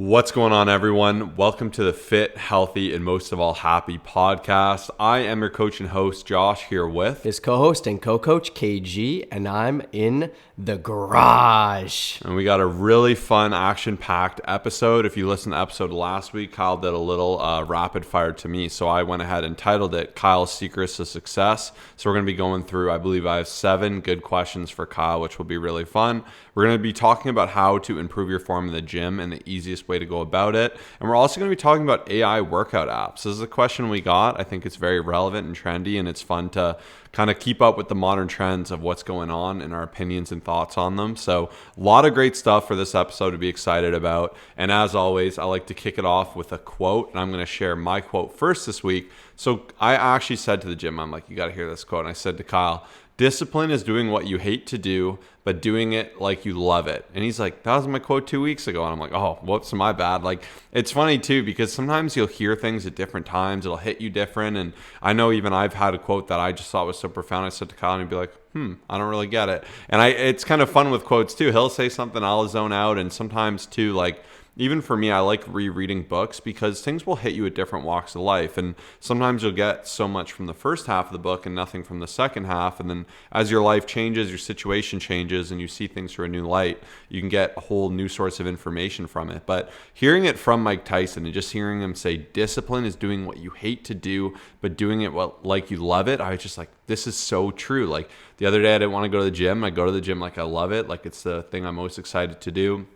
What's going on, everyone? Welcome to the Fit, Healthy, and most of all, Happy podcast. I am your coach and host, Josh, here with his co-host and co-coach, KG, and I'm in the garage. And we got a really fun, action-packed episode. If you listened to the episode last week, Kyle did a little rapid fire to me, so I went ahead and titled it Kyle's Secrets to Success. So we're going to be going through, I believe I have 7 good questions for Kyle, which will be really fun. We're going to be talking about how to improve your form in the gym and the easiest way to go about it. And we're also going to be talking about AI workout apps. This is a question we got. I think it's very relevant and trendy, and it's fun to kind of keep up with the modern trends of what's going on and our opinions and thoughts on them. So a lot of great stuff for this episode to be excited about. And as always, I like to kick it off with a quote, and I'm going to share my quote first this week. So I actually said to the gym, I'm like, you got to hear this quote. And I said to Kyle, discipline is doing what you hate to do, but doing it like you love it. And he's like, that was my quote 2 weeks ago. And I'm like, oh, whoops, my bad. Like, it's funny too, because sometimes you'll hear things at different times. It'll hit you different. And I know even I've had a quote that I just thought was so profound. I said to Kyle, and he'd be like, I don't really get it. And it's kind of fun with quotes too. He'll say something, I'll zone out. And sometimes too, like, even for me, I like rereading books because things will hit you at different walks of life. And sometimes you'll get so much from the first half of the book and nothing from the second half. And then as your life changes, your situation changes, and you see things through a new light, you can get a whole new source of information from it. But hearing it from Mike Tyson and just hearing him say, discipline is doing what you hate to do, but doing it like you love it, I was just like, this is so true. Like the other day, I didn't want to go to the gym. I go to the gym like I love it. Like it's the thing I'm most excited to do.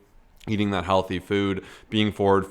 Eating that healthy food, being forward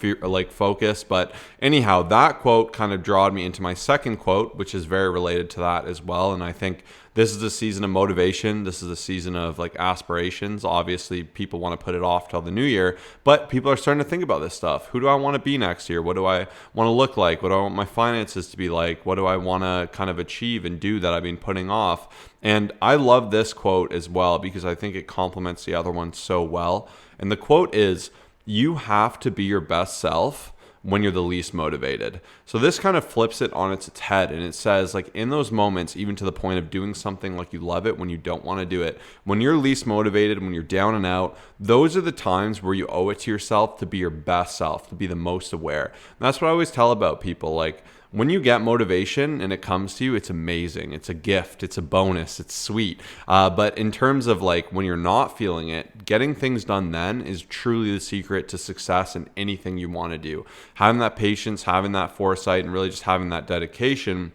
focused. But anyhow, that quote kind of drawed me into my second quote, which is very related to that as well. And I think this is a season of motivation. This is a season of like aspirations. Obviously, people want to put it off till the new year, but people are starting to think about this stuff. Who do I want to be next year? What do I want to look like? What do I want my finances to be like? What do I want to kind of achieve and do that I've been putting off? And I love this quote as well because I think it complements the other one so well. And the quote is, you have to be your best self when you're the least motivated. So this kind of flips it on its head, and it says, like, in those moments, even to the point of doing something like you love it when you don't want to do it, when you're least motivated, when you're down and out, those are the times where you owe it to yourself to be your best self, to be the most aware. And that's what I always tell about people. Like, when you get motivation and it comes to you, it's amazing. It's a gift. It's a bonus. It's sweet. But in terms of like when you're not feeling it, getting things done then is truly the secret to success in anything you want to do. Having that patience, having that foresight, and really just having that dedication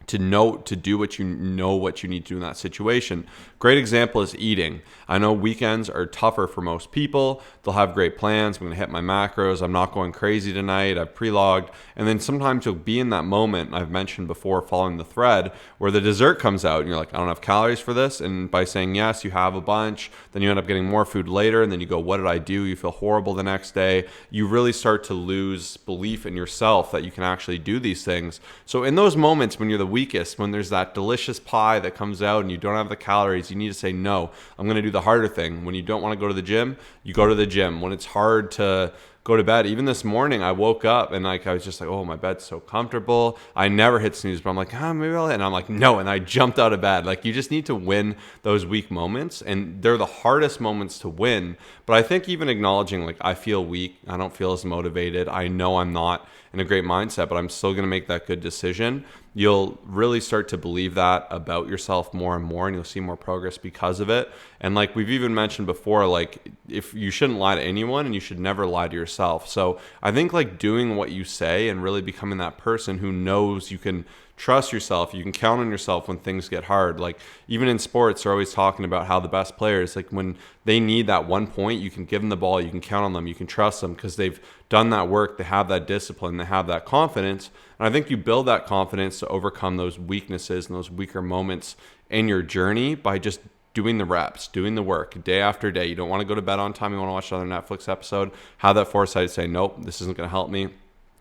to do what you need to do in that situation. Great example is eating. I know weekends are tougher for most people. They'll have great plans. I'm going to hit my macros. I'm not going crazy tonight. I've pre-logged. And then sometimes you'll be in that moment, I've mentioned before, following the thread, where the dessert comes out and you're like, I don't have calories for this. And by saying yes, you have a bunch. Then you end up getting more food later. And then you go, what did I do? You feel horrible the next day. You really start to lose belief in yourself that you can actually do these things. So in those moments when you're the weakest, when there's that delicious pie that comes out and you don't have the calories, you need to say, no, I'm going to do the harder thing. When you don't want to go to the gym, you go to the gym. When it's hard to go to bed, even this morning, I woke up and like I was just like, oh, my bed's so comfortable. I never hit snooze, but I'm like, maybe I'll hit. And I'm like, no. And I jumped out of bed. Like, you just need to win those weak moments, and they're the hardest moments to win. But I think even acknowledging, like, I feel weak, I don't feel as motivated, I know I'm not in a great mindset, but I'm still going to make that good decision. You'll really start to believe that about yourself more and more, and you'll see more progress because of it. And like we've even mentioned before, like, if you shouldn't lie to anyone and you should never lie to yourself. So I think like doing what you say and really becoming that person who knows you can trust yourself, you can count on yourself when things get hard. Like even in sports, they're always talking about how the best players, like when they need that 1 point, you can give them the ball, you can count on them, you can trust them because they've done that work, they have that discipline, they have that confidence. And I think you build that confidence to overcome those weaknesses and those weaker moments in your journey by just doing the reps, doing the work day after day. You don't want to go to bed on time, you want to watch another Netflix episode, have that foresight to say, nope, this isn't going to help me.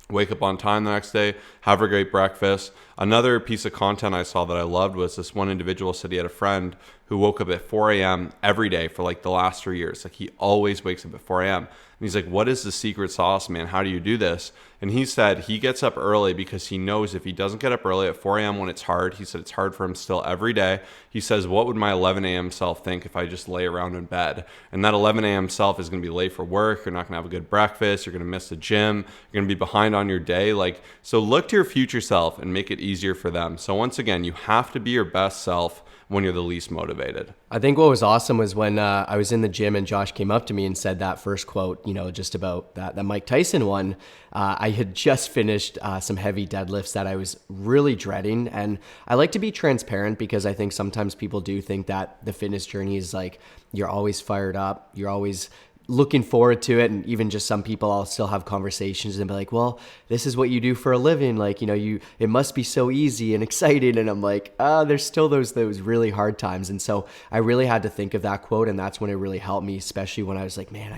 Wake up on time the next day, have a great breakfast. Another piece of content I saw that I loved was this one individual said he had a friend who who woke up at 4 a.m. every day for like the last 3 years. Like he always wakes up at 4 a.m. And he's like, what is the secret sauce, man? How do you do this? And he said he gets up early because he knows if he doesn't get up early at 4 a.m. when it's hard, he said it's hard for him still every day. He says, what would my 11 a.m. self think if I just lay around in bed? And that 11 a.m. self is going to be late for work. You're not going to have a good breakfast. You're going to miss the gym. You're going to be behind on your day. Like, so look to your future self and make it easier for them. So once again, you have to be your best self when you're the least motivated. I think what was awesome was when I was in the gym and Josh came up to me and said that first quote, just about that Mike Tyson one. I had just finished some heavy deadlifts that I was really dreading. And I like to be transparent because I think sometimes people do think that the fitness journey is like, you're always fired up. You're always looking forward to it. And even just some people, I'll still have conversations and be like, well, this is what you do for a living. Like, it must be so easy and exciting. And I'm like, there's still those really hard times. And so I really had to think of that quote. And that's when it really helped me, especially when I was like, man,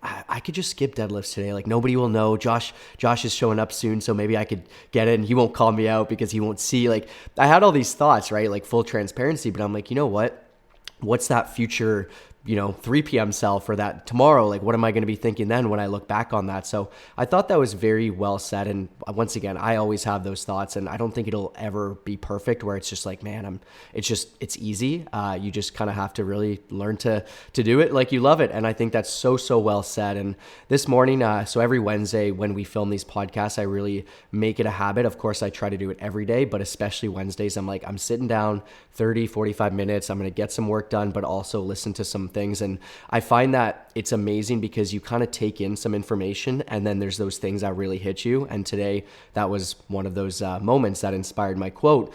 I could just skip deadlifts today. Like nobody will know. Josh is showing up soon. So maybe I could get it and he won't call me out because he won't see. Like I had all these thoughts, right? Like full transparency, but I'm like, you know what? What's that future 3 p.m. self or that tomorrow? Like, what am I going to be thinking then when I look back on that? So I thought that was very well said. And once again, I always have those thoughts and I don't think it'll ever be perfect where it's just like, man, it's easy. You just kind of have to really learn to do it like you love it. And I think that's so well said. And this morning, so every Wednesday when we film these podcasts, I really make it a habit. Of course, I try to do it every day, but especially Wednesdays, I'm sitting down 30, 45 minutes. I'm going to get some work done, but also listen to some things. And I find that it's amazing because you kind of take in some information and then there's those things that really hit you. And today that was one of those moments that inspired my quote.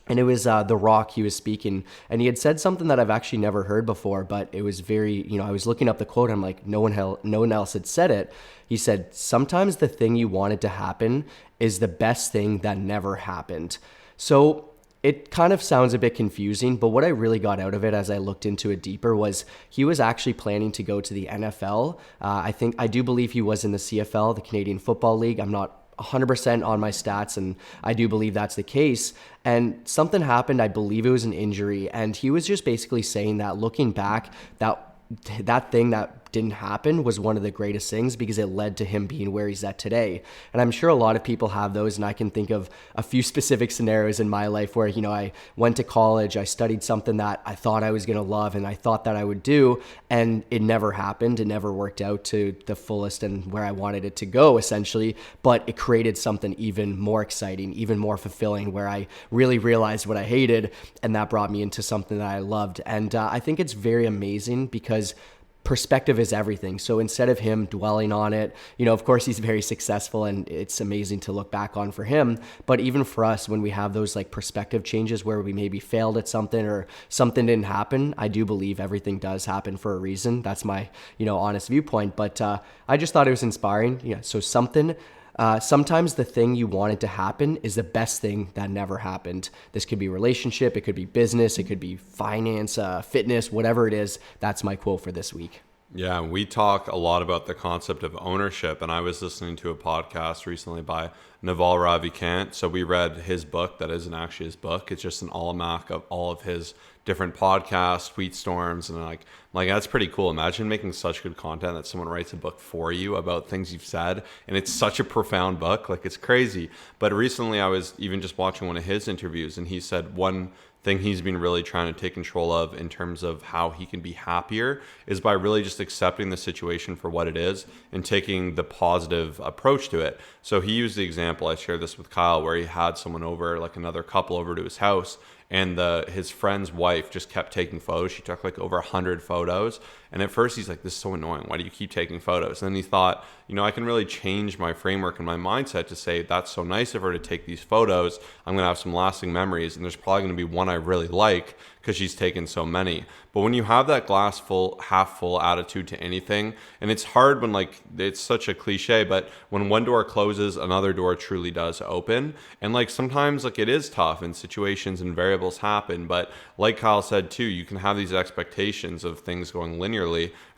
And it was The Rock, he was speaking, and he had said something that I've actually never heard before, but it was very, I was looking up the quote, I'm like, no one else had said it. He said, sometimes the thing you wanted to happen is the best thing that never happened. So it kind of sounds a bit confusing, but what I really got out of it as I looked into it deeper was he was actually planning to go to the NFL. I do believe he was in the CFL, the Canadian Football League. I'm not 100% on my stats, and I do believe that's the case. And something happened, I believe it was an injury, and he was just basically saying that looking back, that thing that didn't happen was one of the greatest things because it led to him being where he's at today. And I'm sure a lot of people have those, and I can think of a few specific scenarios in my life where, I went to college, I studied something that I thought I was going to love and I thought that I would do, and it never happened. It never worked out to the fullest and where I wanted it to go, essentially, but it created something even more exciting, even more fulfilling, where I really realized what I hated, and that brought me into something that I loved. And I think it's very amazing because perspective is everything. So instead of him dwelling on it, of course he's very successful and it's amazing to look back on for him. But even for us, when we have those like perspective changes where we maybe failed at something or something didn't happen, I do believe everything does happen for a reason. That's my, honest viewpoint. But I just thought it was inspiring. Yeah. So sometimes the thing you wanted to happen is the best thing that never happened. This could be relationship, it could be business, it could be finance, fitness, whatever it is. That's my quote for this week. Yeah, we talk a lot about the concept of ownership, and I was listening to a podcast recently by Naval Ravikant. So we read his book that isn't actually his book. It's just an almanac of all of his different podcasts, tweet storms, and like that's pretty cool. Imagine making such good content that someone writes a book for you about things you've said, and it's such a profound book. Like it's crazy. But recently I was even just watching one of his interviews, and he said one thing he's been really trying to take control of in terms of how he can be happier is by really just accepting the situation for what it is and taking the positive approach to it. So he used the example, I shared this with Kyle, where he had someone over, like another couple over to his house, and his friend's wife just kept taking photos. She took like over 100 photos. And at first he's like, this is so annoying. Why do you keep taking photos? And then he thought, I can really change my framework and my mindset to say, that's so nice of her to take these photos. I'm going to have some lasting memories. And there's probably going to be one I really like because she's taken so many. But when you have that glass full, half full attitude to anything, and it's hard when it's such a cliche, but when one door closes, another door truly does open. And sometimes it is tough and situations and variables happen. But like Kyle said too, you can have these expectations of things going linearly.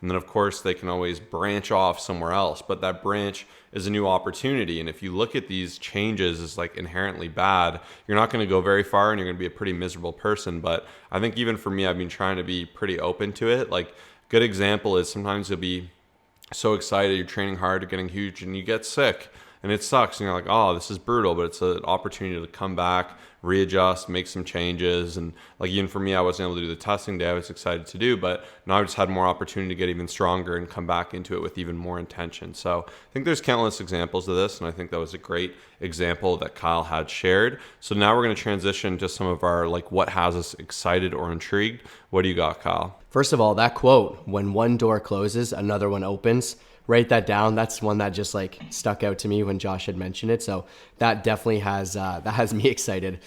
And then of course they can always branch off somewhere else, but that branch is a new opportunity. And if you look at these changes as inherently bad, you're not going to go very far and you're going to be a pretty miserable person. But I think even for me, I've been trying to be pretty open to it. Like, good example is sometimes you'll be so excited, you're training hard, you're getting huge, and you get sick. And it sucks. And you're like, oh, this is brutal, but it's an opportunity to come back, readjust, make some changes. And like, even for me, I wasn't able to do the testing day I was excited to do, but now I just had more opportunity to get even stronger and come back into it with even more intention. So I think there's countless examples of this. And I think that was a great example that Kyle had shared. So now we're going to transition to some of our, like, what has us excited or intrigued. What do you got, Kyle? First of all, that quote, when one door closes, another one opens. Write that down. That's one that just like stuck out to me when Josh had mentioned it. So that definitely has me excited.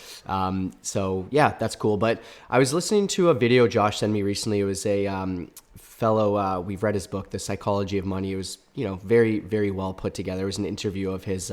So yeah, that's cool. But I was listening to a video Josh sent me recently. It was a fellow, we've read his book, The Psychology of Money. It was, very, very well put together. It was an interview of his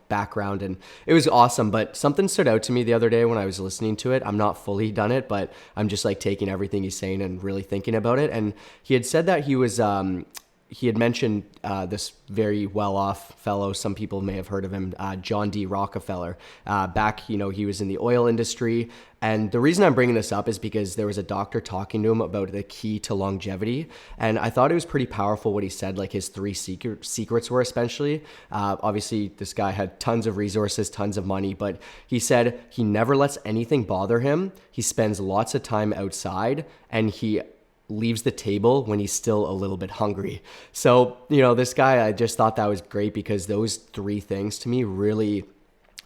background, and it was awesome. But something stood out to me the other day when I was listening to it. I'm not fully done it, but I'm just like taking everything he's saying and really thinking about it. And he had said that he had mentioned this very well-off fellow. Some people may have heard of him, John D. Rockefeller. Back, he was in the oil industry. And the reason I'm bringing this up is because there was a doctor talking to him about the key to longevity. And I thought it was pretty powerful what he said, like his three secrets were especially. Obviously, this guy had tons of resources, tons of money, but he said he never lets anything bother him. He spends lots of time outside, and he leaves the table when he's still a little bit hungry. So, this guy, I just thought that was great because those three things to me really,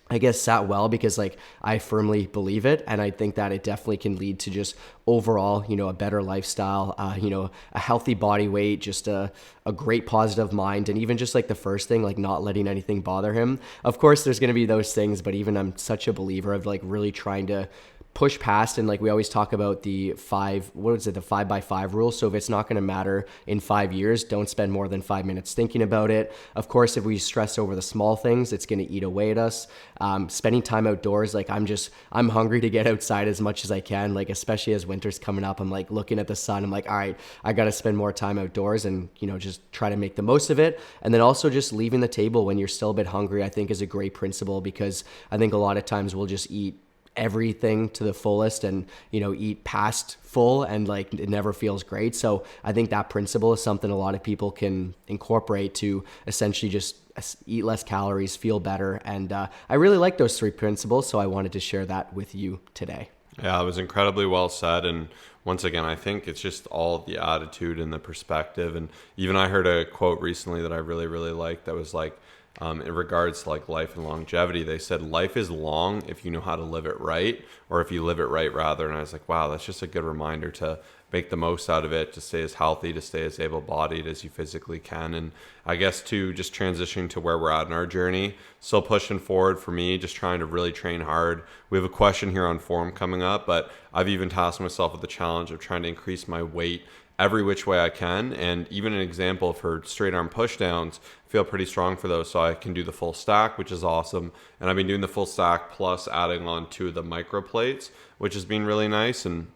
I guess, sat well because like I firmly believe it. And I think that it definitely can lead to just overall, a better lifestyle, a healthy body weight, just a great positive mind. And even just like the first thing, like not letting anything bother him. Of course, there's going to be those things, but even I'm such a believer of like really trying to push past. And like we always talk about the 5x5 rule. So if it's not going to matter in 5 years, don't spend more than 5 minutes thinking about it. Of course, if we stress over the small things, it's going to eat away at us. Spending time outdoors, like I'm hungry to get outside as much as I can, like especially as winter's coming up. I'm like looking at the sun, I'm like, all right, I got to spend more time outdoors and just try to make the most of it. And then also just leaving the table when you're still a bit hungry, I think is a great principle, because I think a lot of times we'll just eat everything to the fullest and eat past full, and like it never feels great. So I think that principle is something a lot of people can incorporate to essentially just eat less calories, feel better. And I really like those three principles, so I wanted to share that with you today. Yeah, it was incredibly well said. And once again, I think it's just all the attitude and the perspective. And even I heard a quote recently that I really, really liked that was like, in regards to like life and longevity, they said life is long if you know how to live it right, or if you live it right rather. And I was like, wow, that's just a good reminder to make the most out of it, to stay as healthy, to stay as able-bodied as you physically can. And I guess to just transitioning to where we're at in our journey, still pushing forward for me, just trying to really train hard. We have a question here on forum coming up, but I've even tasked myself with the challenge of trying to increase my weight every which way I can. And even an example for straight arm push downs, feel pretty strong for those. So I can do the full stack, which is awesome. And I've been doing the full stack plus adding on to the micro plates, which has been really nice. And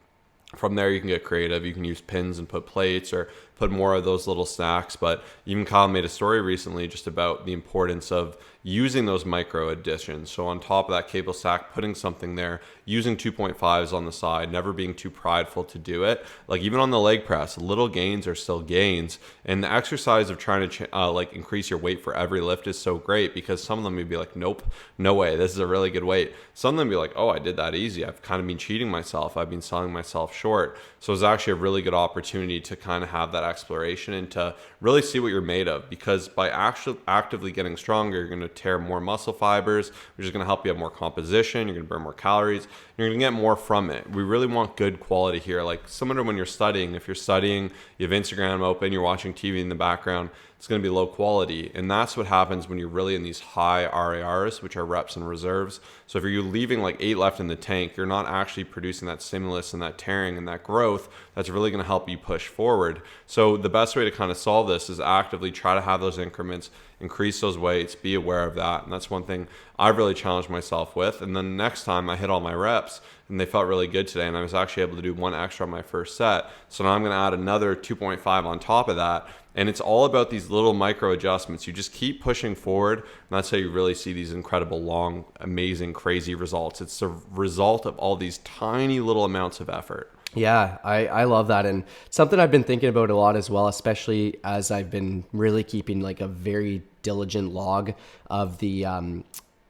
from there, you can get creative. You can use pins and put plates or put more of those little stacks. But even Kyle made a story recently just about the importance of using those micro additions. So on top of that cable stack, putting something there, using 2.5s on the side, never being too prideful to do it. Like even on the leg press, little gains are still gains. And the exercise of trying to increase your weight for every lift is so great, because some of them you'd be like, nope, no way, this is a really good weight. Some of them be like, oh, I did that easy. I've kind of been cheating myself. I've been selling myself short. So it's actually a really good opportunity to kind of have that exploration and to really see what you're made of, because by actually actively getting stronger, you're going to tear more muscle fibers, which is going to help you have more composition. You're going to burn more calories. You're going to get more from it. We really want good quality here. Like similar to when you're studying, if you're studying, you have Instagram open, you're watching TV in the background, it's going to be low quality. And that's what happens when you're really in these high RARs, which are reps and reserves. So if you're leaving like 8 left in the tank, you're not actually producing that stimulus and that tearing and that growth that's really going to help you push forward. So the best way to kind of solve this is actively try to have those increments, increase those weights, be aware of that. And that's one thing I've really challenged myself with. And then next time I hit all my reps, and they felt really good today. And I was actually able to do one extra on my first set. So now I'm going to add another 2.5 on top of that. And it's all about these little micro adjustments. You just keep pushing forward, and that's how you really see these incredible, long, amazing, crazy results. It's the result of all these tiny little amounts of effort. Yeah, I love that. And something I've been thinking about a lot as well, especially as I've been really keeping like a very diligent log of the,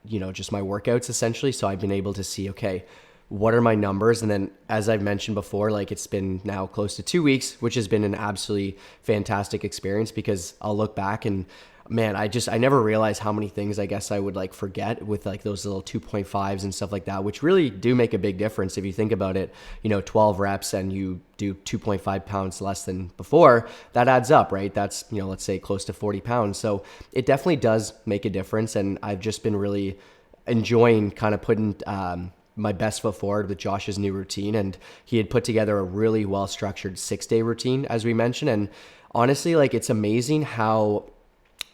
just my workouts essentially. So I've been able to see, okay, what are my numbers? And then as I've mentioned before, like it's been now close to 2 weeks, which has been an absolutely fantastic experience, because I'll look back and man, I never realized how many things I guess I would like forget with like those little 2.5s and stuff like that, which really do make a big difference. If you think about it, 12 reps and you do 2.5 pounds less than before, that adds up, right? That's, let's say close to 40 pounds. So it definitely does make a difference. And I've just been really enjoying kind of putting, my best foot forward with Josh's new routine. And he had put together a really well-structured 6-day routine, as we mentioned. And honestly, like it's amazing how,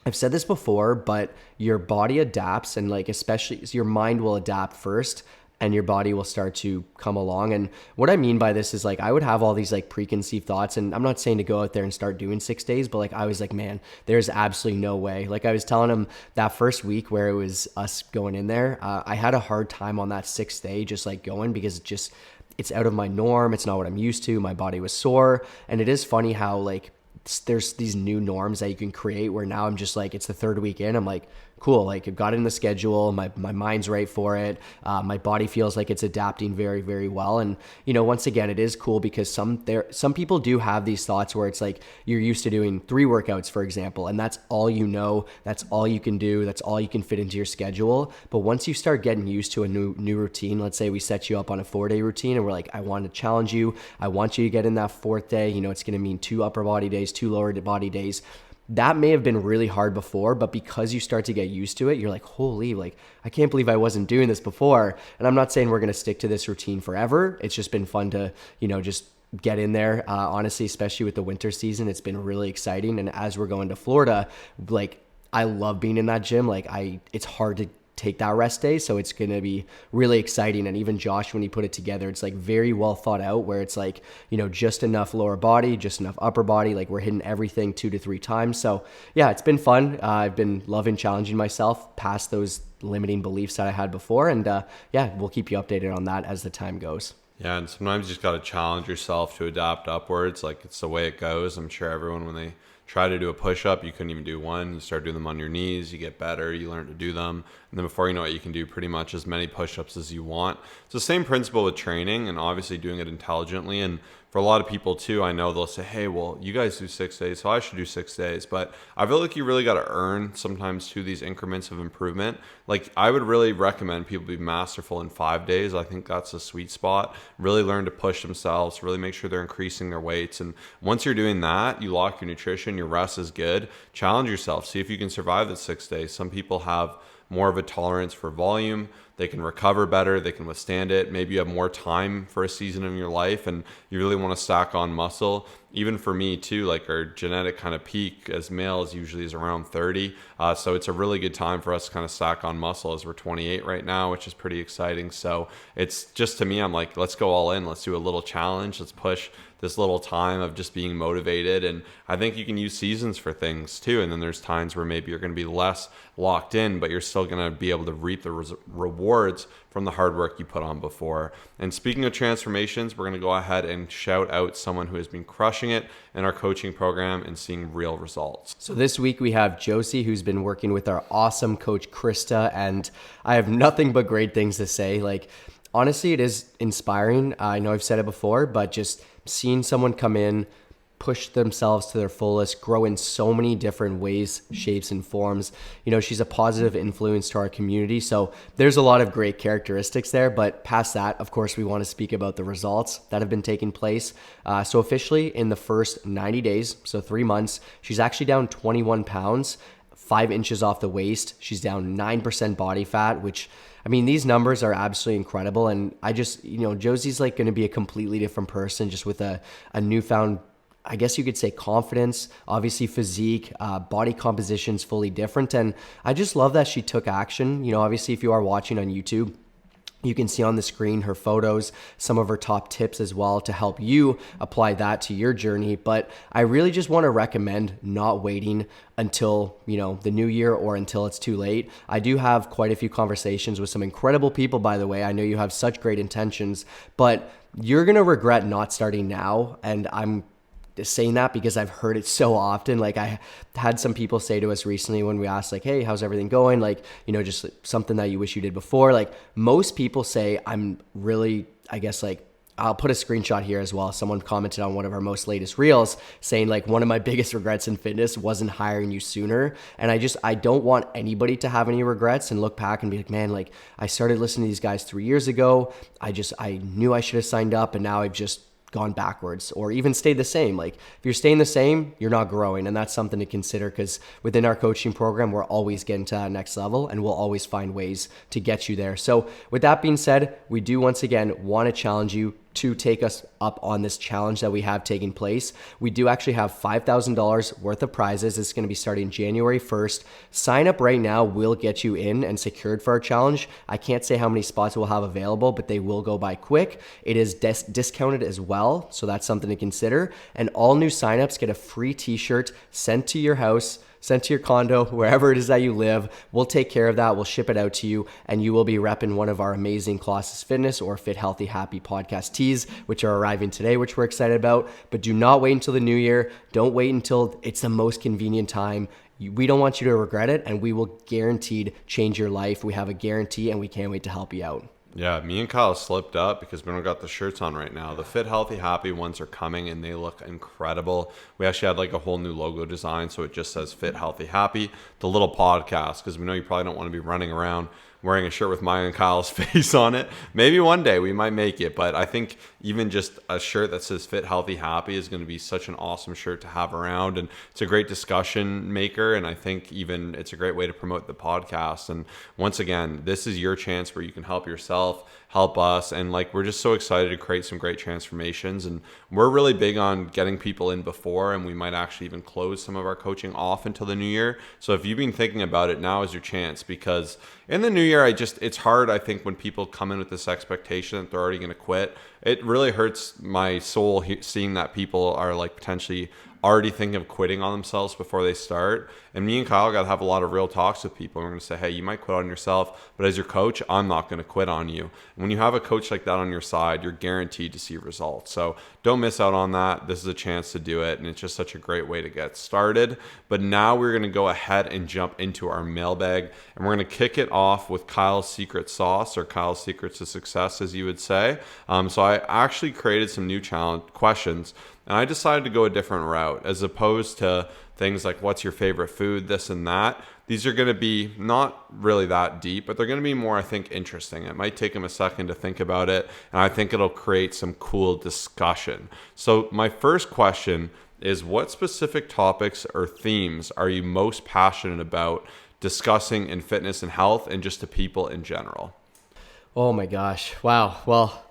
I've said this before, but your body adapts, and like especially your mind will adapt first and your body will start to come along. And what I mean by this is like I would have all these like preconceived thoughts, and I'm not saying to go out there and start doing 6 days, but like I was like, man, there's absolutely no way. Like I was telling him that first week where it was us going in there, I had a hard time on that 6th day just like going, because it's out of my norm. It's not what I'm used to. My body was sore. And it is funny how like there's these new norms that you can create where now I'm just like, it's the 3rd week in, I'm like, cool, like I've got it in the schedule, my mind's right for it, my body feels like it's adapting very, very well. And once again, it is cool because some people do have these thoughts where it's like you're used to doing 3 workouts, for example, and that's all that's all you can do, that's all you can fit into your schedule. But once you start getting used to a new routine, let's say we set you up on a 4-day routine and we're like, I want to challenge you, I want you to get in that 4th day, it's going to mean 2 upper body days, 2 lower body days. That may have been really hard before, but because you start to get used to it, you're like, holy, like, I can't believe I wasn't doing this before. And I'm not saying we're going to stick to this routine forever. It's just been fun to, just get in there. Honestly, especially with the winter season, it's been really exciting. And as we're going to Florida, like, I love being in that gym. Like it's hard to take that rest day, so it's going to be really exciting. And even Josh, when he put it together, it's like very well thought out, where it's like just enough lower body, just enough upper body, like we're hitting everything 2 to 3 times. So yeah, it's been fun. I've been loving challenging myself past those limiting beliefs that I had before, and yeah, we'll keep you updated on that as the time goes. Yeah, and sometimes you just got to challenge yourself to adapt upwards. Like it's the way it goes. I'm sure everyone, when they try to do a push-up, you couldn't even do one. You start doing them on your knees, you get better, you learn to do them. And then before you know it, you can do pretty much as many push-ups as you want. It's the same principle with training, and obviously doing it intelligently. And for a lot of people too, I know they'll say, hey, well, you guys do 6 days, so I should do 6 days. But I feel like you really got to earn sometimes to these increments of improvement. Like I would really recommend people be masterful in 5 days. I think that's a sweet spot. Really learn to push themselves, really make sure they're increasing their weights. And once you're doing that, you lock your nutrition, your rest is good. Challenge yourself. See if you can survive the 6 days. Some people have more of a tolerance for volume. They can recover better. They can withstand it. Maybe you have more time for a season in your life and you really want to stack on muscle. Even for me too, like our genetic kind of peak as males usually is around 30. So it's a really good time for us to kind of stack on muscle, as we're 28 right now, which is pretty exciting. So it's just, to me, I'm like, let's go all in. Let's do a little challenge. Let's push this little time of just being motivated. And I think you can use seasons for things too. And then there's times where maybe you're going to be less locked in, but you're still going to be able to reap the rewards from the hard work you put on before. And speaking of transformations, we're going to go ahead and shout out someone who has been crushing it in our coaching program and seeing real results. So this week we have Josie, who's been working with our awesome coach Krista, and I have nothing but great things to say. Like, honestly, it is inspiring. I know I've said it before, but just seeing someone come in, push themselves to their fullest, grow in so many different ways, shapes, and forms. She's a positive influence to our community. So there's a lot of great characteristics there. But past that, of course, we want to speak about the results that have been taking place. So officially in the first 90 days, so 3 months, she's actually down 21 pounds, 5 inches off the waist. She's down 9% body fat, which, I mean, these numbers are absolutely incredible. And I just, Josie's like going to be a completely different person, just with a newfound, I guess you could say, confidence. Obviously physique, body composition's fully different. And I just love that she took action. Obviously if you are watching on YouTube, You can see on the screen her photos, some of her top tips as well to help you apply that to your journey. But I really just want to recommend not waiting until, the new year or until it's too late. I do have quite a few conversations with some incredible people, by the way. I know you have such great intentions, but you're going to regret not starting now. And I'm saying that because I've heard it so often. Like, I had some people say to us recently when we asked, like, hey, how's everything going? Like, just something that you wish you did before. Like, most people say, I'm really, I guess, like, I'll put a screenshot here as well. Someone commented on one of our most latest reels saying, like, one of my biggest regrets in fitness wasn't hiring you sooner. And I don't want anybody to have any regrets and look back and be like, man, like, I started listening to these guys 3 years ago. I knew I should have signed up, and now I've just gone backwards or even stayed the same. Like, if you're staying the same, you're not growing. And that's something to consider, because within our coaching program, we're always getting to that next level, and we'll always find ways to get you there. So with that being said, we do once again want to challenge you to take us up on this challenge that we have taking place. We do actually have $5,000 worth of prizes. It's going to be starting January 1st. Sign up right now. We'll get you in and secured for our challenge. I can't say how many spots we'll have available, but they will go by quick. It is discounted as well, so that's something to consider. And all new signups get a free t-shirt sent to your house, sent to your condo, wherever it is that you live. We'll take care of that. We'll ship it out to you, and you will be repping one of our amazing Colossus Fitness or Fit Healthy Happy podcast tees, which are arriving today, which we're excited about. But do not wait until the new year. Don't wait until it's the most convenient time. We don't want you to regret it, and we will guaranteed change your life. We have a guarantee, and we can't wait to help you out. Yeah, me and Kyle slipped up because we don't got the shirts on right now. The Fit Healthy Happy ones are coming, and they look incredible. We actually had like a whole new logo design, so it just says Fit Healthy Happy, the little podcast, because we know you probably don't want to be running around wearing a shirt with mine and Kyle's face on it. Maybe one day we might make it, but I think even just a shirt that says Fit Healthy Happy is going to be such an awesome shirt to have around, and it's a great discussion maker, and I think even it's a great way to promote the podcast. And once again, this is your chance where you can help yourself, help us, and like, we're just so excited to create some great transformations, and we're really big on getting people in before, and we might actually even close some of our coaching off until the new year. So if you've been thinking about it, now is your chance, because in the new year, it's hard, I think, when people come in with this expectation that they're already going to quit. It really hurts my soul seeing that people are like potentially already thinking of quitting on themselves before they start. And me and Kyle got to have a lot of real talks with people. We're going to say, hey, you might quit on yourself, but as your coach, I'm not going to quit on you. And when you have a coach like that on your side, you're guaranteed to see results. So don't miss out on that. This is a chance to do it, and it's just such a great way to get started. But now we're going to go ahead and jump into our mailbag, and we're going to kick it off with Kyle's secret sauce, or Kyle's secrets to success, as you would say. So I actually created some new challenge questions, and I decided to go a different route. As opposed to things like what's your favorite food, this and that, these are going to be not really that deep, but they're going to be more, I think, interesting. It might take them a second to think about it, and I think it'll create some cool discussion. So my first question is, what specific topics or themes are you most passionate about discussing in fitness and health, and just to people in general? Oh my gosh. Wow. Well,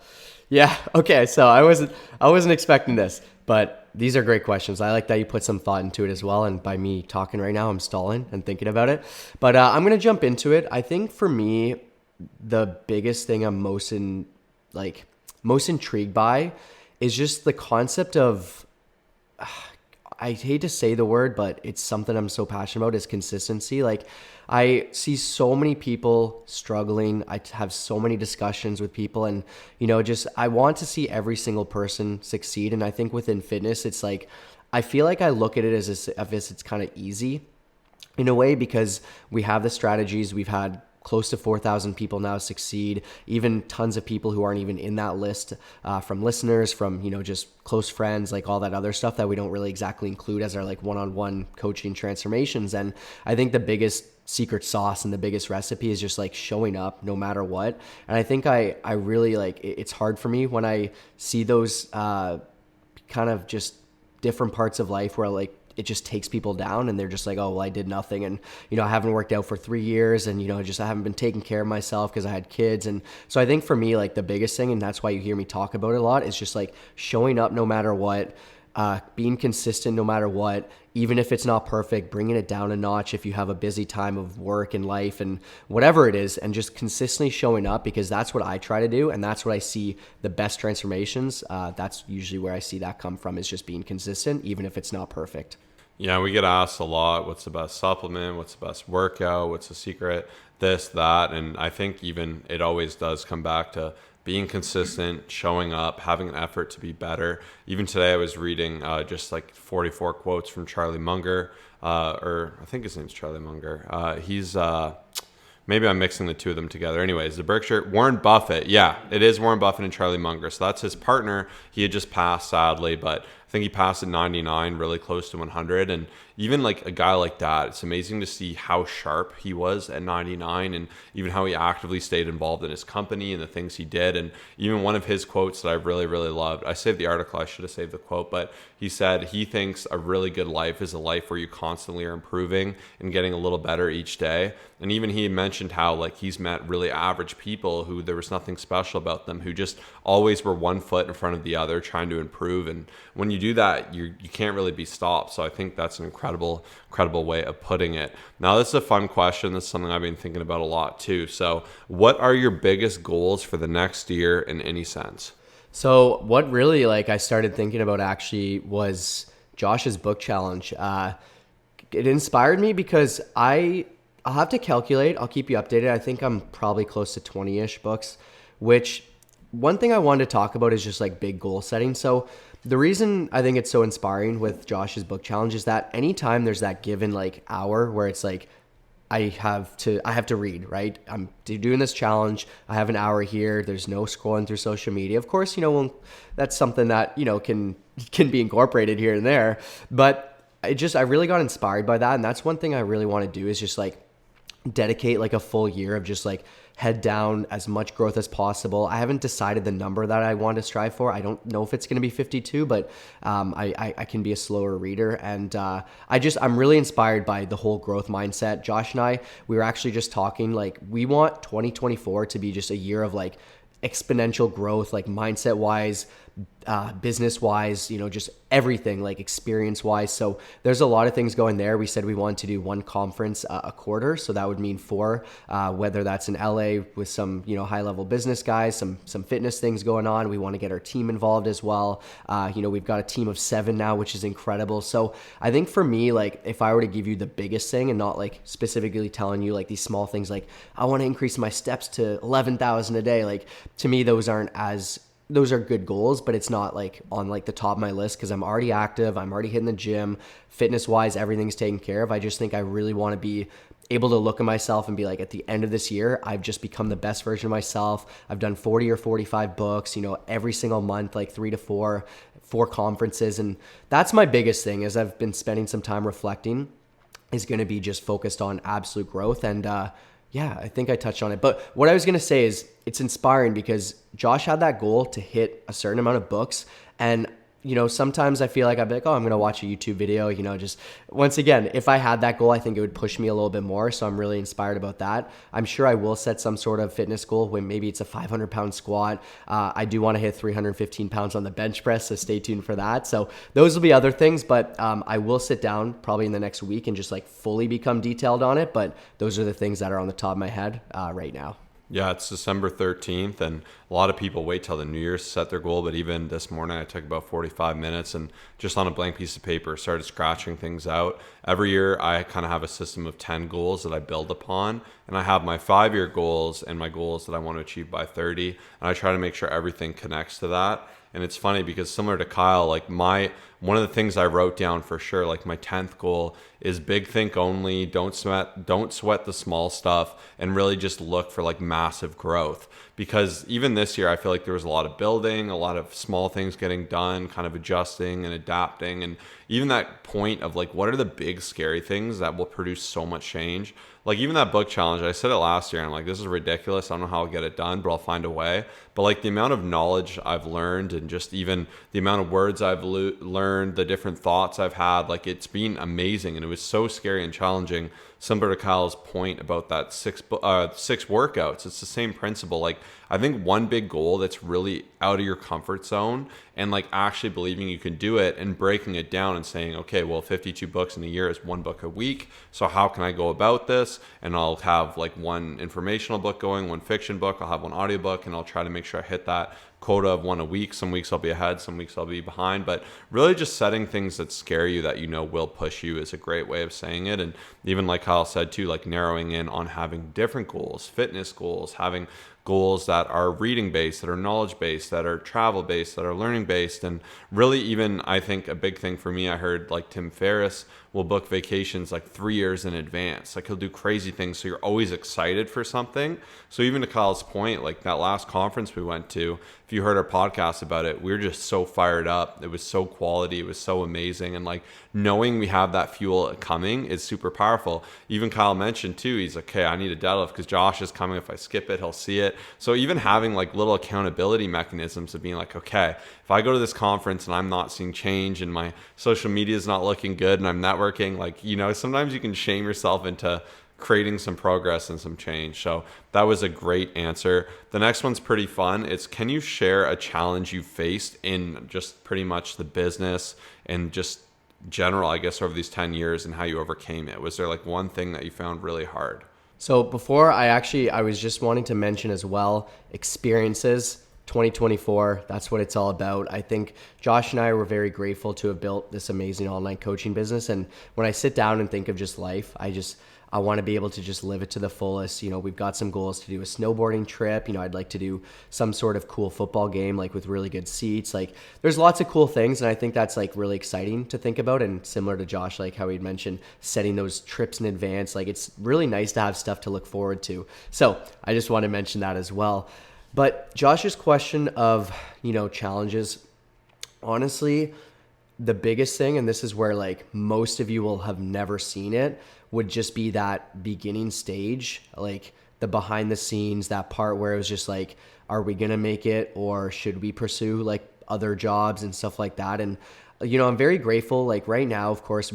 yeah. Okay. So I wasn't expecting this, but these are great questions. I like that you put some thought into it as well. And by me talking right now, I'm stalling and thinking about it, but I'm going to jump into it. I think for me, the biggest thing I'm most intrigued by is just the concept of, I hate to say the word, but it's something I'm so passionate about, is consistency. Like, I see so many people struggling. I have so many discussions with people, and, I want to see every single person succeed. And I think within fitness, it's like, I feel like I look at it as if it's kind of easy in a way, because we have the strategies. We've had close to 4,000 people now succeed, even tons of people who aren't even in that list, from listeners, from, just close friends, like all that other stuff that we don't really exactly include as our like one-on-one coaching transformations. And I think the biggest secret sauce and the biggest recipe is just like showing up no matter what. And I think I really like, it's hard for me when I see those kind of just different parts of life where like it just takes people down, and they're just like, oh, well, I did nothing. And, I haven't worked out for 3 years, and, I haven't been taking care of myself because I had kids. And so I think for me, like, the biggest thing, and that's why you hear me talk about it a lot, is just like showing up no matter what. being consistent no matter what, even if it's not perfect, bringing it down a notch if you have a busy time of work and life and whatever it is, and just consistently showing up, because that's what I try to do. And that's what I see the best transformations. That's usually where I see that come from, is just being consistent, even if it's not perfect. Yeah, we get asked a lot, what's the best supplement? What's the best workout? What's the secret? This, that. And I think even it always does come back to being consistent, showing up, having an effort to be better. Even today I was reading just like 44 quotes from Charlie Munger, or I think his name's Charlie Munger. He's maybe I'm mixing the two of them together. Anyways, the Berkshire, Warren Buffett. Yeah, it is Warren Buffett and Charlie Munger. So that's his partner. He had just passed, sadly, but I think he passed at 99, really close to 100. And even like a guy like that, it's amazing to see how sharp he was at 99, and even how he actively stayed involved in his company and the things he did. And even one of his quotes that I really, really loved, I saved the article, I should have saved the quote, but he said he thinks a really good life is a life where you constantly are improving and getting a little better each day. And even he mentioned how like he's met really average people who there was nothing special about them, who just always were one foot in front of the other trying to improve. And when you do that, you can't really be stopped. So I think that's an incredible way of putting it. Now, this is a fun question. This is something I've been thinking about a lot too. So what are your biggest goals for the next year in any sense? So what really I started thinking about actually was Josh's book challenge. It inspired me because I'll have to calculate. I'll keep you updated. I think I'm probably close to 20-ish books, which one thing I wanted to talk about is just big goal setting. So the reason I think it's so inspiring with Josh's book challenge is that anytime there's that given hour where it's I have to read, right? I'm doing this challenge. I have an hour here. There's no scrolling through social media. Of course, that's something that, can be incorporated here and there, but I really got inspired by that. And that's one thing I really want to do is just dedicate a full year of just head down, as much growth as possible. I haven't decided the number that I want to strive for. I don't know if it's going to be 52, but I can be a slower reader. And I'm really inspired by the whole growth mindset. Josh and I, we were actually just talking, we want 2024 to be just a year of exponential growth, mindset wise, business wise, just everything, experience wise. So there's a lot of things going there. We said we wanted to do one conference a quarter. So that would mean 4, whether that's in LA with some, high level business guys, some fitness things going on. We want to get our team involved as well. We've got a team of 7 now, which is incredible. So I think for me, if I were to give you the biggest thing and not specifically telling you these small things, I want to increase my steps to 11,000 a day. To me, those are good goals, but it's not on the top of my list because I'm already active. I'm already hitting the gym. Fitness wise, everything's taken care of. I just think I really want to be able to look at myself and be at the end of this year, I've just become the best version of myself. I've done 40 or 45 books, every single month, 3 to 4 conferences. And that's my biggest thing as I've been spending some time reflecting, is going to be just focused on absolute growth. And, yeah, I think I touched on it. But what I was going to say is it's inspiring because Josh had that goal to hit a certain amount of books. And, sometimes I feel I'd be I'm going to watch a YouTube video, just once again, if I had that goal, I think it would push me a little bit more. So I'm really inspired about that. I'm sure I will set some sort of fitness goal when maybe it's a 500-pound squat. I do want to hit 315 pounds on the bench press. So stay tuned for that. So those will be other things, but I will sit down probably in the next week and just fully become detailed on it. But those are the things that are on the top of my head right now. Yeah, it's December 13th, and a lot of people wait till the New Year's to set their goal. But even this morning, I took about 45 minutes and just on a blank piece of paper started scratching things out. Every year, I kind of have a system of 10 goals that I build upon, and I have my 5-year goals and my goals that I want to achieve by 30, and I try to make sure everything connects to that. And it's funny because similar to Kyle, one of the things I wrote down for sure, my 10th goal is big think only, don't sweat the small stuff, and really just look for massive growth. Because even this year, I feel there was a lot of building, a lot of small things getting done, kind of adjusting and adapting. And even that point of what are the big scary things that will produce so much change? Even that book challenge, I said it last year, and I'm this is ridiculous. I don't know how I'll get it done, but I'll find a way. But the amount of knowledge I've learned, and just even the amount of words I've learned, the different thoughts I've had, it's been amazing. And it was so scary and challenging. similar to Kyle's point about that six workouts, it's the same principle. Like, I think one big goal that's really out of your comfort zone and like actually believing you can do it and breaking it down and saying, okay, well, 52 books in a year is 1 book a week. So how can I go about this? And I'll have like one informational book going, one fiction book, I'll have one audiobook, and I'll try to make sure I hit that quota of 1 a week. Some weeks I'll be ahead, some weeks I'll be behind, but really just setting things that scare you that you know will push you is a great way of saying it. And even like Kyle said too, like narrowing in on having different goals, fitness goals, having goals that are reading based, that are knowledge based, that are travel based, that are learning based. And really, even I think a big thing for me, I heard like Tim Ferriss will book vacations like 3 years in advance. Like, he'll do crazy things, so you're always excited for something. So even to Kyle's point, like that last conference we went to, if you heard our podcast about it, we were just so fired up. It was so quality, it was so amazing. And like knowing we have that fuel coming is super powerful. Even Kyle mentioned too, he's like, okay, I need a deadlift because Josh is coming. If I skip it, he'll see it. So even having like little accountability mechanisms of being like, okay, if I go to this conference and I'm not seeing change and my social media is not looking good and I'm networking, like, you know, sometimes you can shame yourself into creating some progress and some change. So that was a great answer. The next one's pretty fun. It's, can you share a challenge you faced in just pretty much the business and just general, I guess, over these 10 years and how you overcame it? Was there like one thing that you found really hard? So before I was just wanting to mention as well, experiences. 2024, that's what it's all about. I think Josh and I were very grateful to have built this amazing online coaching business. And when I sit down and think of just life, I want to be able to just live it to the fullest. You know, we've got some goals to do a snowboarding trip. You know, I'd like to do some sort of cool football game, like with really good seats. Like, there's lots of cool things. And I think that's like really exciting to think about. And similar to Josh, like how he'd mentioned setting those trips in advance, like it's really nice to have stuff to look forward to. So I just want to mention that as well. But Josh's question of, you know, challenges, honestly, the biggest thing, and this is where like most of you will have never seen it, would just be that beginning stage, like the behind the scenes, that part where it was just like, are we going to make it, or should we pursue like other jobs and stuff like that? And, you know, I'm very grateful. Like right now, of course,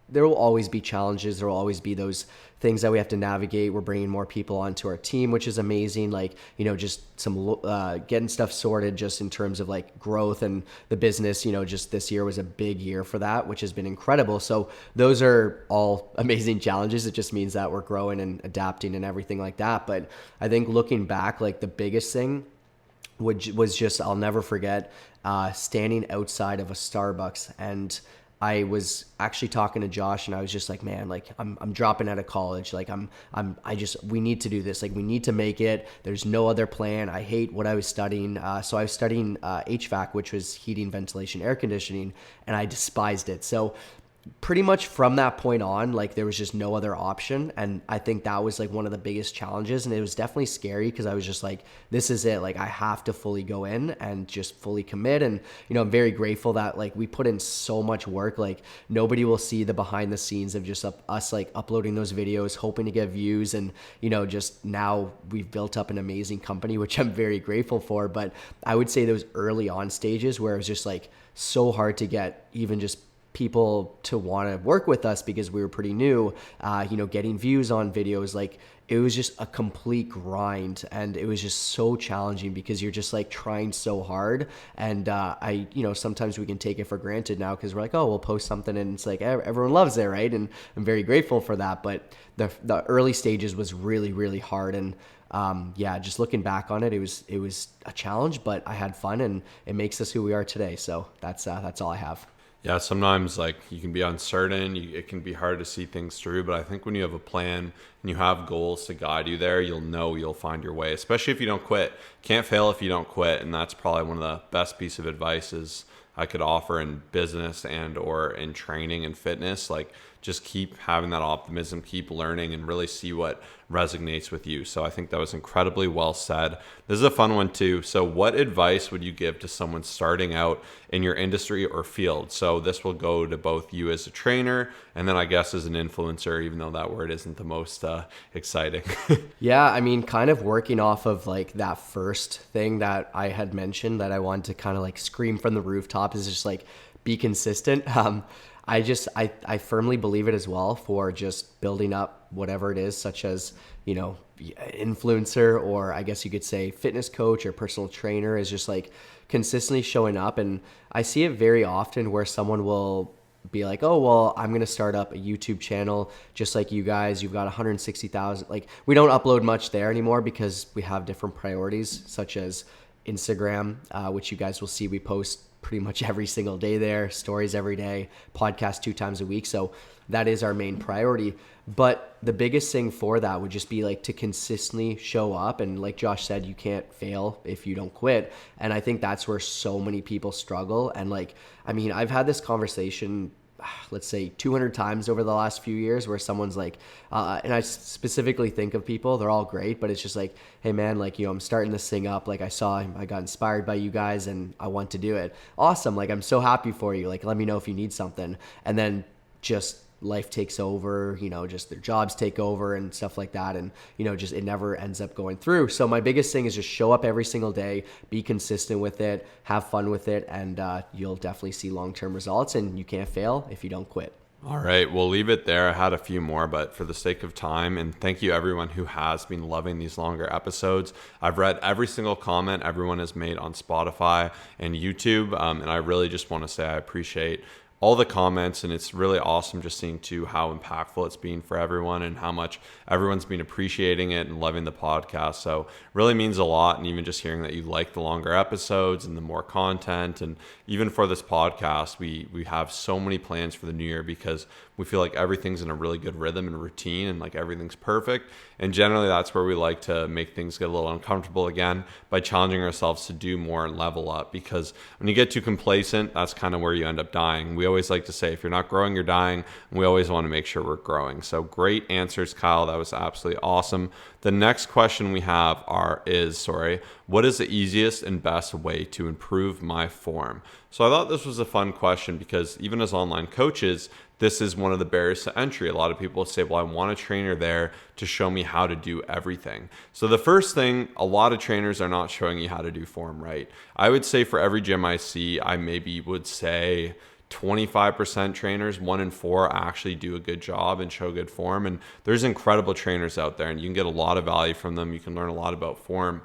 there will always be challenges. There will always be those things that we have to navigate. We're bringing more people onto our team, which is amazing. Like, you know, just some getting stuff sorted just in terms of like growth and the business. You know, just this year was a big year for that, which has been incredible. So those are all amazing challenges. It just means that we're growing and adapting and everything like that. But I think looking back, like the biggest thing was just, I'll never forget standing outside of a Starbucks, and I was actually talking to Josh, and I was just like, man, like I'm dropping out of college. Like we need to do this. Like, we need to make it. There's no other plan. I hate what I was studying. So I was studying HVAC, which was heating, ventilation, air conditioning, and I despised it. So pretty much from that point on, like there was just no other option. And I think that was like one of the biggest challenges. And it was definitely scary because I was just like, this is it. Like, I have to fully go in and just fully commit. And, you know, I'm very grateful that like we put in so much work. Like, nobody will see the behind the scenes of just us like uploading those videos, hoping to get views. And, you know, just now we've built up an amazing company, which I'm very grateful for. But I would say those early on stages where it was just like so hard to get even just people to want to work with us because we were pretty new, you know, getting views on videos, like it was just a complete grind, and it was just so challenging because you're just like trying so hard. And you know, sometimes we can take it for granted now because we're like, oh, we'll post something and it's like everyone loves it, right? And I'm very grateful for that. But the early stages was really, really hard. And yeah, just looking back on it, it was a challenge, but I had fun, and it makes us who we are today. So that's all I have. Yeah, sometimes like you can be uncertain, it can be hard to see things through, but I think when you have a plan and you have goals to guide you there, you'll find your way, especially if you don't quit. Can't fail if you don't quit, and that's probably one of the best piece of advice I could offer in business and or in training and fitness. Like, just keep having that optimism, keep learning, and really see what resonates with you. So I think that was incredibly well said. This is a fun one too. So what advice would you give to someone starting out in your industry or field? So this will go to both you as a trainer and then I guess as an influencer, even though that word isn't the most exciting. Yeah, I mean, kind of working off of like that first thing that I had mentioned that I wanted to kind of like scream from the rooftop is just like be consistent. I firmly believe it as well for just building up whatever it is, such as, influencer, or I guess you could say fitness coach or personal trainer, is just like consistently showing up. And I see it very often where someone will be like, oh, well, I'm going to start up a YouTube channel just like you guys. You've got 160,000. Like, we don't upload much there anymore because we have different priorities, such as Instagram, which you guys will see we post pretty much every single day there, stories every day, podcast 2 times a week. So that is our main priority. But the biggest thing for that would just be like to consistently show up. And like Josh said, you can't fail if you don't quit. And I think that's where so many people struggle. And like, I mean, I've had this conversation, let's say 200 times over the last few years, where someone's like, and I specifically think of people, they're all great, but it's just like, hey man, like, I'm starting this thing up. Like, I got inspired by you guys and I want to do it. Awesome. Like, I'm so happy for you. Like, let me know if you need something. And then just life takes over, just their jobs take over and stuff like that. And, just it never ends up going through. So my biggest thing is just show up every single day, be consistent with it, have fun with it, and you'll definitely see long-term results, and you can't fail if you don't quit. All right, we'll leave it there. I had a few more, but for the sake of time, and thank you everyone who has been loving these longer episodes. I've read every single comment everyone has made on Spotify and YouTube, and I really just want to say I appreciate all the comments, and it's really awesome just seeing too how impactful it's been for everyone and how much everyone's been appreciating it and loving the podcast. So really means a lot. And even just hearing that you like the longer episodes and the more content, and even for this podcast, we have so many plans for the new year because we feel like everything's in a really good rhythm and routine, and like everything's perfect. And generally that's where we like to make things get a little uncomfortable again by challenging ourselves to do more and level up, because when you get too complacent, that's kind of where you end up dying. We always like to say, if you're not growing, you're dying. And we always want to make sure we're growing. So great answers, Kyle. That was absolutely awesome. The next question we have is, what is the easiest and best way to improve my form? So I thought this was a fun question because even as online coaches, this is one of the barriers to entry. A lot of people say, well, I want a trainer there to show me how to do everything. So the first thing, a lot of trainers are not showing you how to do form right. I would say for every gym I see, I maybe would say 25% trainers, 1 in 4 actually do a good job and show good form. And there's incredible trainers out there and you can get a lot of value from them. You can learn a lot about form.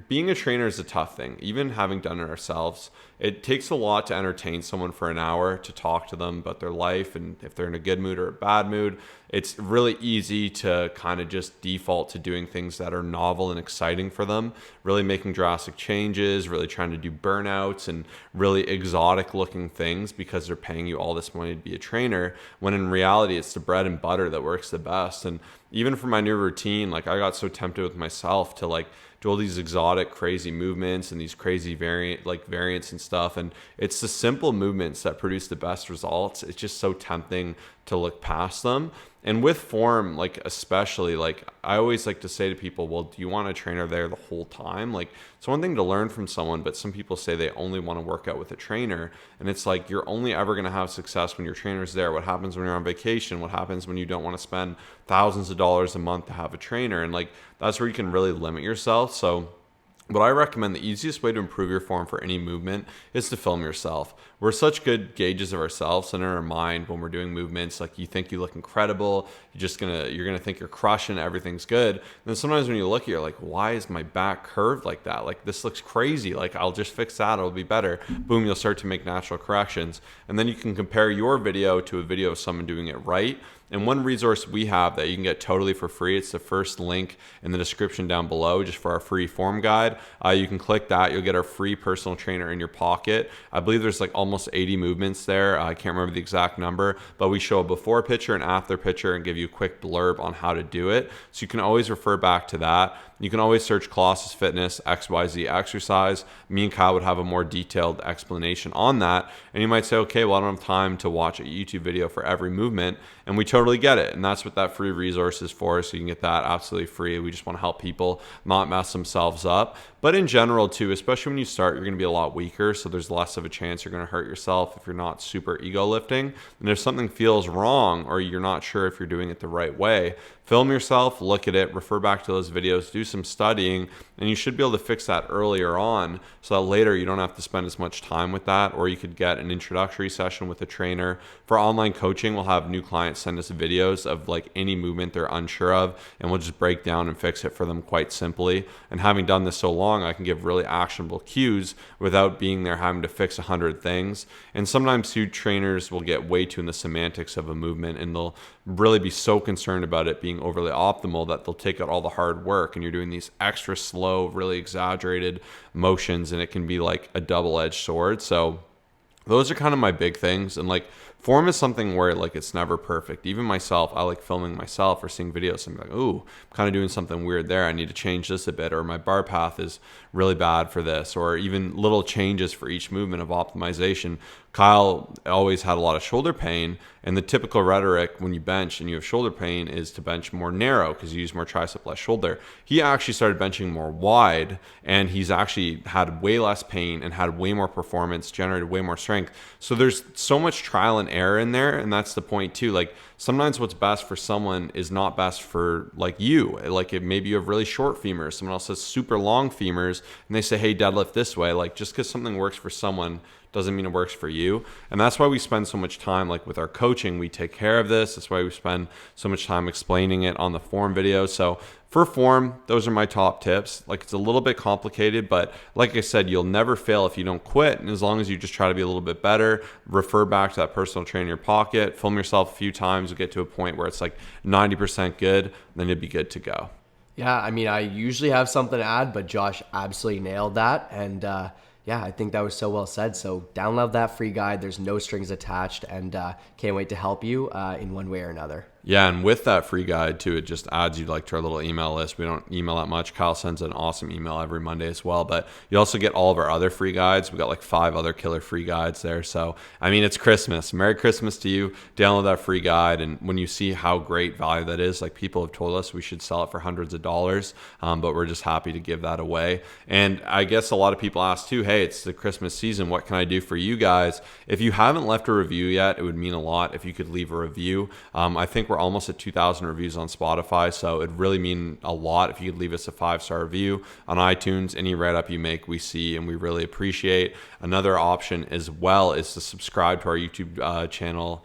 Being a trainer is a tough thing. Even having done it ourselves, it takes a lot to entertain someone for an hour, to talk to them about their life and if they're in a good mood or a bad mood. It's really easy to kind of just default to doing things that are novel and exciting for them, really making drastic changes, really trying to do burnouts and really exotic looking things because they're paying you all this money to be a trainer, when in reality it's the bread and butter that works the best. And even for my new routine, like I got so tempted with myself to like do all these exotic, crazy movements and these crazy variants and stuff. And it's the simple movements that produce the best results. It's just so tempting to look past them. And with form, like especially, like I always like to say to people, well, do you want a trainer there the whole time? Like it's one thing to learn from someone, but some people say they only want to work out with a trainer. And it's like, you're only ever going to have success when your trainer's there. What happens when you're on vacation? What happens when you don't want to spend thousands of dollars a month to have a trainer? And like, that's where you can really limit yourself. So what I recommend, the easiest way to improve your form for any movement is to film yourself. We're such good gauges of ourselves and in our mind when we're doing movements. Like you think you look incredible, you're gonna think you're crushing, everything's good. And then sometimes when you look, you're like, why is my back curved like that? Like this looks crazy. Like I'll just fix that, it'll be better. Boom, you'll start to make natural corrections. And then you can compare your video to a video of someone doing it right. And one resource we have that you can get totally for free, it's the first link in the description down below, just for our free form guide. You can click that, you'll get our free personal trainer in your pocket. I believe there's like almost 80 movements there. I can't remember the exact number, but we show a before picture and after picture and give you a quick blurb on how to do it. So you can always refer back to that. You can always search Colossus Fitness XYZ exercise. Me and Kyle would have a more detailed explanation on that. And you might say, okay, well, I don't have time to watch a YouTube video for every movement. And we totally get it. And that's what that free resource is for. So you can get that absolutely free. We just want to help people not mess themselves up. But in general too, especially when you start, you're going to be a lot weaker. So there's less of a chance you're going to hurt yourself if you're not super ego lifting. And if something feels wrong or you're not sure if you're doing it the right way, film yourself, look at it, refer back to those videos, do some studying, and you should be able to fix that earlier on so that later you don't have to spend as much time with that. Or you could get an introductory session with a trainer. For online coaching, we'll have new clients send us videos of like any movement they're unsure of, and we'll just break down and fix it for them quite simply. And having done this so long, I can give really actionable cues without being there having to fix 100 things. And sometimes too, trainers will get way too in the semantics of a movement, and they'll really be so concerned about it being overly optimal that they'll take out all the hard work, and you're doing these extra slow, really exaggerated motions, and it can be like a double-edged sword. So those are kind of my big things. And like form is something where like it's never perfect. Even myself, I like filming myself or seeing videos and be like, ooh, I'm kind of doing something weird there. I need to change this a bit, or my bar path is really bad for this, or even little changes for each movement of optimization. Kyle always had a lot of shoulder pain, and the typical rhetoric when you bench and you have shoulder pain is to bench more narrow because you use more tricep, less shoulder. He actually started benching more wide, and he's actually had way less pain and had way more performance, generated way more strength. So there's so much trial and error in there, and that's the point too. Like sometimes what's best for someone is not best for like you. Like if maybe you have really short femurs, someone else has super long femurs, and they say, hey, deadlift this way. Like just because something works for someone doesn't mean it works for you. And that's why we spend so much time, like with our coaching, we take care of this. That's why we spend so much time explaining it on the form videos. So for form, those are my top tips. Like it's a little bit complicated, but like I said, you'll never fail if you don't quit. And as long as you just try to be a little bit better, refer back to that personal trainer in your pocket, film yourself a few times, you'll get to a point where it's like 90% good, then you'll be good to go. Yeah, I mean, I usually have something to add, but Josh absolutely nailed that. And yeah, I think that was so well said. So download that free guide. There's no strings attached, and can't wait to help you in one way or another. Yeah, and with that free guide too, it just adds you like to our little email list. We don't email that much. Kyle sends an awesome email every Monday as well. But you also get all of our other free guides. We got like 5 other killer free guides there. So I mean, it's Christmas. Merry Christmas to you. Download that free guide, and when you see how great value that is, like people have told us we should sell it for hundreds of dollars, but we're just happy to give that away. And I guess a lot of people ask too, hey, it's the Christmas season. What can I do for you guys? If you haven't left a review yet, it would mean a lot if you could leave a review. I think we're almost at 2,000 reviews on Spotify, so it'd really mean a lot if you could leave us a 5-star review on iTunes. Any write-up you make, we see, and we really appreciate. Another option as well is to subscribe to our YouTube channel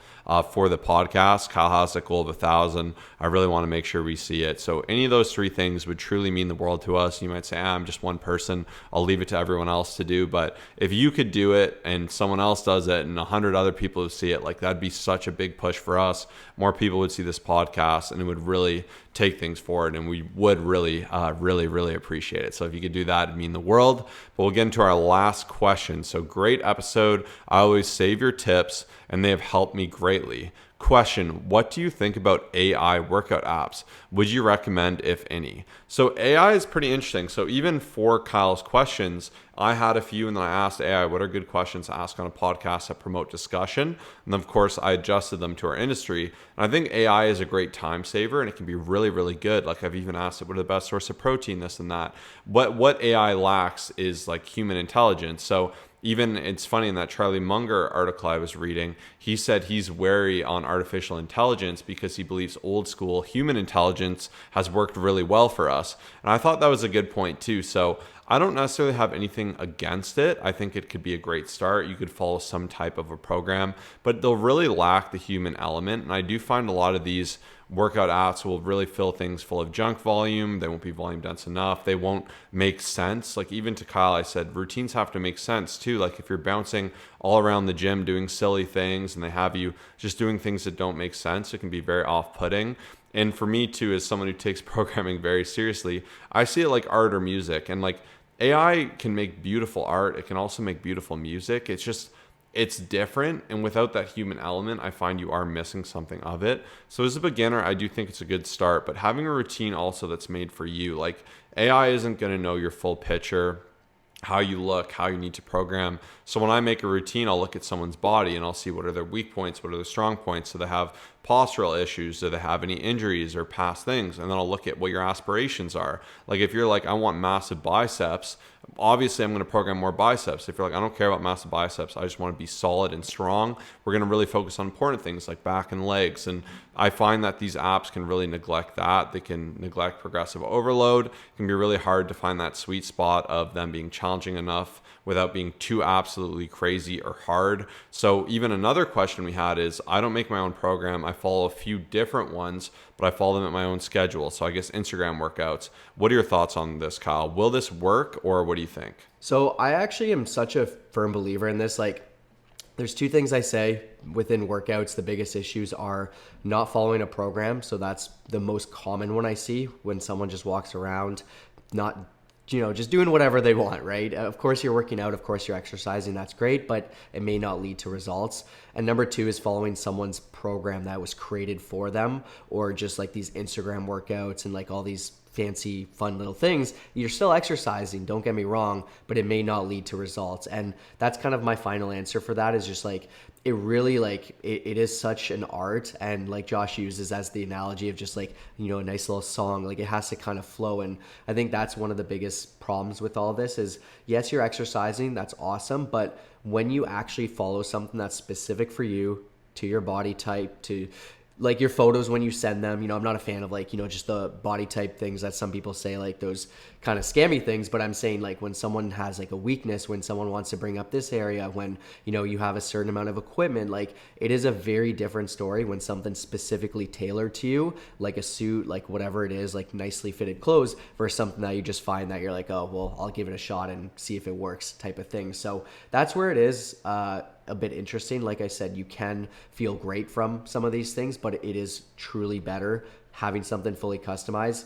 for the podcast. Kyle has a goal of 1,000. I really want to make sure we see it. So any of those 3 things would truly mean the world to us. You might say, I'm just one person, I'll leave it to everyone else to do. But if you could do it and someone else does it and 100 other people would see it, like that'd be such a big push for us. More people would see this podcast, and it would really take things forward, and we would really appreciate it. So if you could do that, it'd mean the world. But we'll get into our last question. So great episode. I always save your tips, and they have helped me greatly. Question: what do you think about AI workout apps? Would you recommend, if any? So AI is pretty interesting. So even for Kyle's questions, I had a few, and then I asked AI, what are good questions to ask on a podcast that promote discussion? And then of course I adjusted them to our industry. And I think AI is a great time saver, and it can be really good. Like I've even asked it, what are the best source of protein, this and that. What AI lacks is like human intelligence. So even it's funny, in that Charlie Munger article I was reading, he said he's wary on artificial intelligence because he believes old school human intelligence has worked really well for us. And I thought that was a good point too. So I don't necessarily have anything against it. I think it could be a great start. You could follow some type of a program, but they'll really lack the human element. And I do find a lot of these workout apps will really fill things full of junk volume. They won't be volume dense enough. They won't make sense. Like even to Kyle, I said, routines have to make sense too. Like if you're bouncing all around the gym doing silly things and they have you just doing things that don't make sense, it can be very off-putting. And for me too, as someone who takes programming very seriously, I see it like art or music. And like AI can make beautiful art. It can also make beautiful music. It's different, and without that human element, I find you are missing something of it. So as a beginner, I do think it's a good start, but having a routine also that's made for you. Like AI isn't going to know your full picture, how you look, how you need to program. So when I make a routine, I'll look at someone's body and I'll see what are their weak points, what are their strong points, so they have postural issues? Do they have any injuries or past things? And then I'll look at what your aspirations are. Like if you're like, I want massive biceps, obviously I'm going to program more biceps. If you're like, I don't care about massive biceps, I just want to be solid and strong, we're going to really focus on important things like back and legs. And I find that these apps can really neglect that. They can neglect progressive overload. It can be really hard to find that sweet spot of them being challenging enough without being too absolutely crazy or hard. So even another question we had is, I don't make my own program. I follow a few different ones, but I follow them at my own schedule. So I guess Instagram workouts. What are your thoughts on this, Kyle? Will this work, or what do you think? So I actually am such a firm believer in this. Like, there's two things I say within workouts. The biggest issues are not following a program. So that's the most common one I see when someone just walks around, not just doing whatever they want, right? Of course you're working out, of course you're exercising, that's great, but it may not lead to results. And number two is following someone's program that was created for them, or just like these Instagram workouts and like all these fancy, fun little things. You're still exercising, don't get me wrong, but it may not lead to results. And that's kind of my final answer for that, is just like, it really it is such an art. And like Josh uses as the analogy of just like, a nice little song, like it has to kind of flow. And I think that's one of the biggest problems with all this is, yes, you're exercising, that's awesome. But when you actually follow something that's specific for you, to your body type, to like your photos when you send them, I'm not a fan of like, just the body type things that some people say, like those kind of scammy things. But I'm saying like when someone has like a weakness, when someone wants to bring up this area, when, you have a certain amount of equipment, like it is a very different story when something's specifically tailored to you, like a suit, like whatever it is, like nicely fitted clothes, versus something that you just find that you're like, oh, well, I'll give it a shot and see if it works type of thing. So that's where it is a bit interesting. Like I said, you can feel great from some of these things, but it is truly better having something fully customized.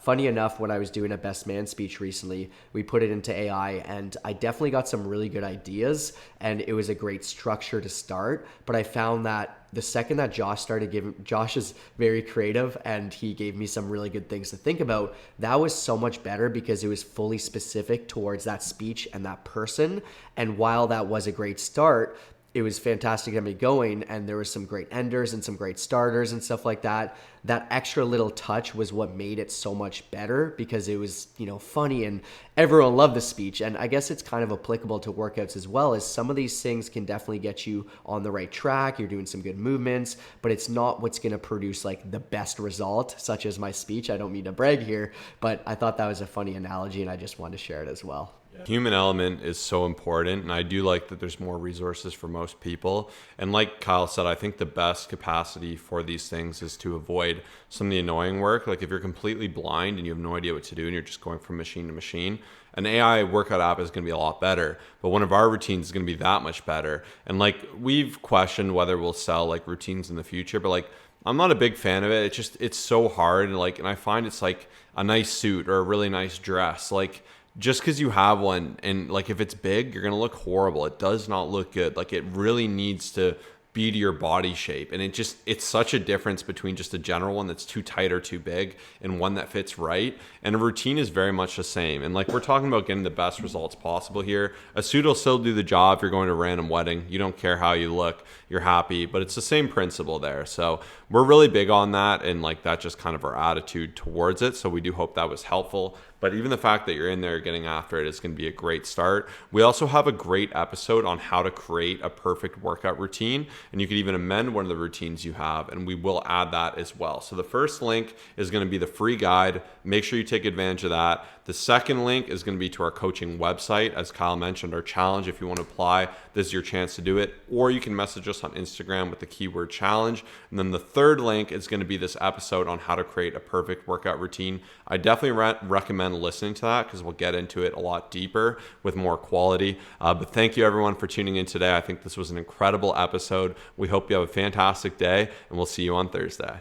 Funny enough, when I was doing a best man speech recently, we put it into AI and I definitely got some really good ideas and it was a great structure to start. But I found that the second that Josh is very creative and he gave me some really good things to think about, that was so much better because it was fully specific towards that speech and that person. And while that was a great start, it was fantastic to get me going, and there was some great enders and some great starters and stuff like that. That extra little touch was what made it so much better because it was, funny and everyone loved the speech. And I guess it's kind of applicable to workouts as well, as some of these things can definitely get you on the right track. You're doing some good movements, but it's not what's going to produce like the best result, such as my speech. I don't mean to brag here, but I thought that was a funny analogy and I just wanted to share it as well. Human element is so important, and I do like that there's more resources for most people. And like Kyle said, I think the best capacity for these things is to avoid some of the annoying work. Like if you're completely blind and you have no idea what to do and you're just going from machine to machine, an AI workout app is going to be a lot better, but one of our routines is going to be that much better. And like we've questioned whether we'll sell like routines in the future, but like I'm not a big fan of it. It's so hard, and I find it's like a nice suit or a really nice dress. Like just because you have one, and like if it's big, you're gonna look horrible. It does not look good. Like it really needs to be to your body shape, and it's such a difference between just a general one that's too tight or too big and one that fits right. And a routine is very much the same. And like we're talking about getting the best results possible here. A suit will still do the job if you're going to a random wedding. You don't care how you look, you're happy, but it's the same principle there. So we're really big on that, and like that's just kind of our attitude towards it. So we do hope that was helpful. But even the fact that you're in there getting after it is going to be a great start. We also have a great episode on how to create a perfect workout routine, and you can even amend one of the routines you have, and we will add that as well. So the first link is going to be the free guide. Make sure you take advantage of that. The second link is going to be to our coaching website. As Kyle mentioned, our challenge. If you want to apply, this is your chance to do it. Or you can message us on Instagram with the keyword challenge. And then the third link is going to be this episode on how to create a perfect workout routine. I definitely recommend listening to that because we'll get into it a lot deeper with more quality. But thank you everyone for tuning in today. I think this was an incredible episode. We hope you have a fantastic day, and we'll see you on Thursday.